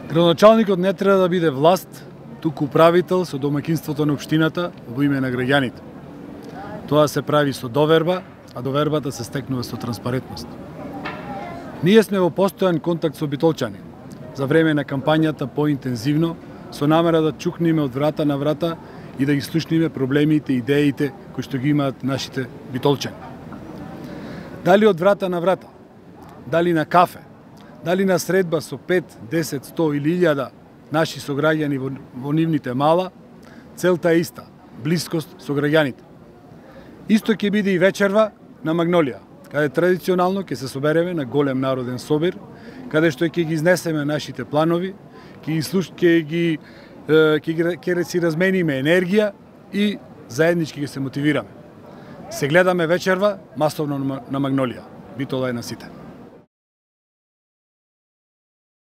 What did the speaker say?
Градоначалникот не треба да биде власт, туку управител со домаќинството на општината во име на граѓаните. Тоа се прави со доверба, а довербата се стекнува со транспарентност. Ние сме во постојан контакт со битолчани, за време на кампањата поинтензивно, со намера да чукнеме од врата на врата и да ги слушнеме проблемите и идеите кои што ги имаат нашите битолчани. Дали од врата на врата, дали на кафе, дали на средба со 5, 10, 100 или 1000 наши сограѓани во нивните мала, целта е иста – блискост со граѓаните. Исто ќе биде и вечерва на Магнолија, каде традиционално ќе се собереме на голем народен собир, каде што ќе ги изнесеме нашите планови, ќе си размениме енергија и заеднички ќе се мотивираме. Се гледаме вечерва масовно на Магнолија. Битола е на сите.